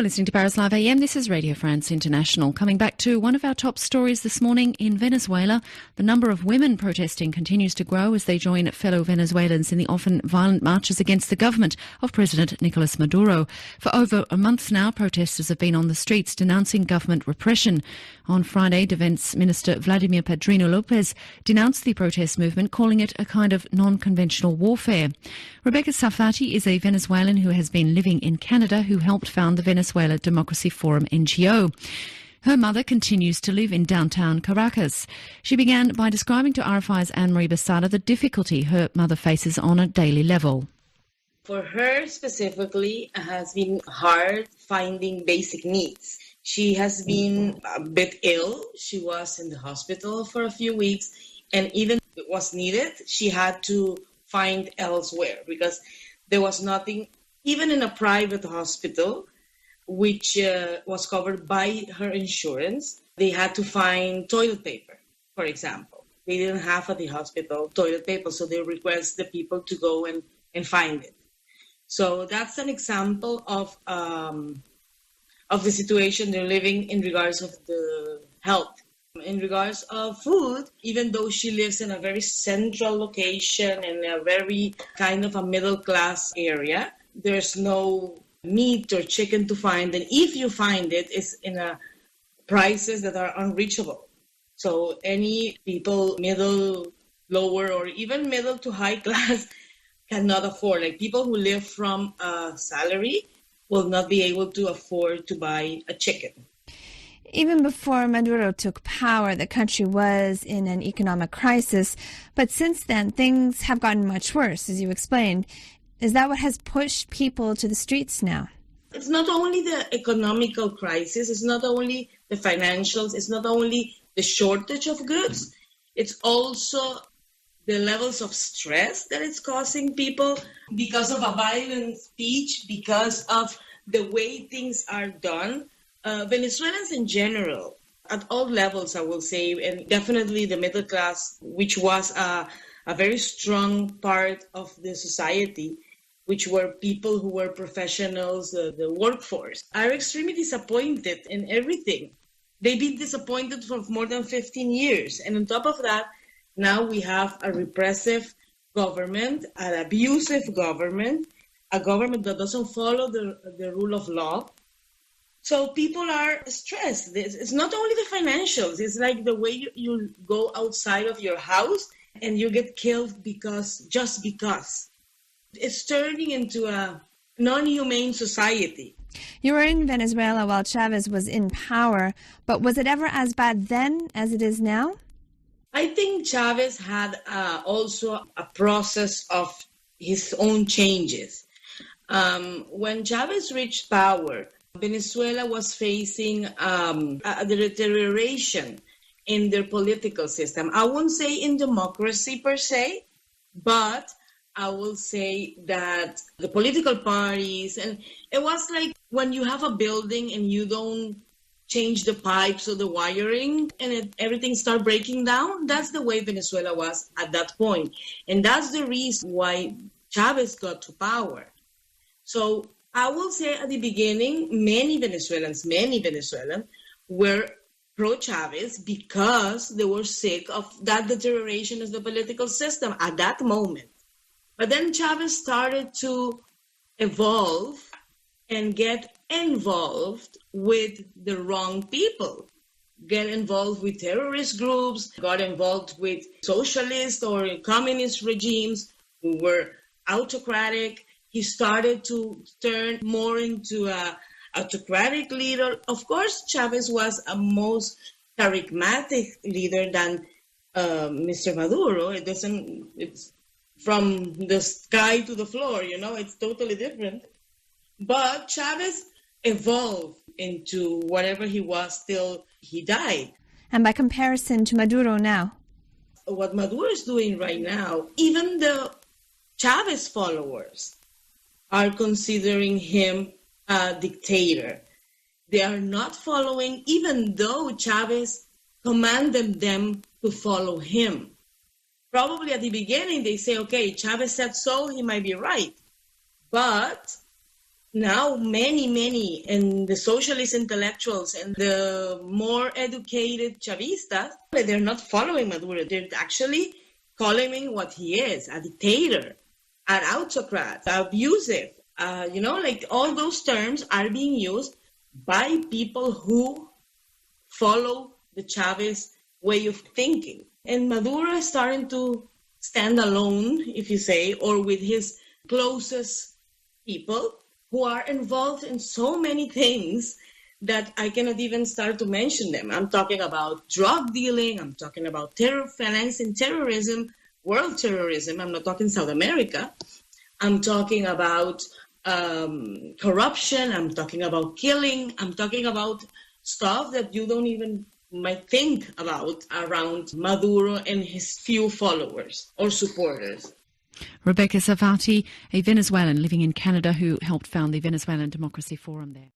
You're listening to Paris Live AM. This is Radio France International. Coming back to one of our top stories this morning in Venezuela, the number of women protesting continues to grow as they join fellow Venezuelans in the often violent marches against the government of President Nicolas Maduro. For over a month now, protesters have been on the streets denouncing government repression. On Friday, Defense Minister Vladimir Padrino Lopez denounced the protest movement, calling it a kind of non-conventional warfare. Rebecca Sarfatti is a Venezuelan who has been living in Canada, who helped found the Venezuela Democracy Forum NGO. Her mother continues to live in downtown Caracas. She began by describing to RFI's Anne-Marie Besada the difficulty her mother faces on a daily level. For her specifically, it has been hard finding basic needs. She has been a bit ill. She was in the hospital for a few weeks, and even if it was needed, she had to find elsewhere because there was nothing, even in a private hospital, which was covered by her insurance. They had to find toilet paper, for example. They didn't have at the hospital toilet paper, so they request the people to go and find it. So that's an example of the situation they're living in regards of the health. In regards of food, even though she lives in a very central location and a very kind of a middle-class area, there's no meat or chicken to find. And if you find it, it's in prices that are unreachable. So any people, middle, lower, or even middle to high class cannot afford. Like people who live from a salary will not be able to afford to buy a chicken. Even before Maduro took power, the country was in an economic crisis. But since then, things have gotten much worse, as you explained. Is that what has pushed people to the streets now? It's not only the economical crisis, it's not only the financials, it's not only the shortage of goods, it's also the levels of stress that it's causing people because of a violent speech, because of the way things are done. Venezuelans in general, at all levels, I will say, and definitely the middle class, which was a very strong part of the society, which were people who were professionals, the workforce, are extremely disappointed in everything. They've been disappointed for more than 15 years. And on top of that, now we have a repressive government, an abusive government, a government that doesn't follow the rule of law. So people are stressed. It's not only the financials. It's like the way you go outside of your house and you get killed just because. It's turning into a non-humane society. You were in Venezuela while Chavez was in power, but was it ever as bad then as it is now? I think Chavez had also a process of his own changes. When Chavez reached power, Venezuela was facing a deterioration in their political system. I won't say in democracy per se, but I will say that the political parties, and it was like when you have a building and you don't change the pipes or the wiring and everything start breaking down. That's the way Venezuela was at that point. And that's the reason why Chavez got to power. So I will say at the beginning, many Venezuelans were pro-Chavez because they were sick of that deterioration of the political system at that moment. But then Chavez started to evolve and get involved with the wrong people, get involved with terrorist groups, got involved with socialist or communist regimes who were autocratic. He started to turn more into an autocratic leader. Of course, Chavez was a most charismatic leader than Mr. Maduro. It's from the sky to the floor, it's totally different. But Chavez evolved into whatever he was till he died. And by comparison to Maduro now? What Maduro is doing right now, even the Chavez followers are considering him a dictator. They are not following, even though Chavez commanded them to follow him. Probably at the beginning, they say, okay, Chavez said so, he might be right. But now many, and the socialist intellectuals and the more educated Chavistas, they're not following Maduro. They're actually calling him what he is, a dictator, an autocrat, abusive. Like all those terms are being used by people who follow the Chavez way of thinking. And Maduro is starting to stand alone, if you say, or with his closest people who are involved in so many things that I cannot even start to mention them. I'm talking about drug dealing, I'm talking about financing terrorism, world terrorism, I'm not talking South America. I'm talking about corruption, I'm talking about killing, I'm talking about stuff that you don't even might think about around Maduro and his few followers or supporters. Rebecca Sarfatti, a Venezuelan living in Canada who helped found the Venezuelan Democracy Forum there.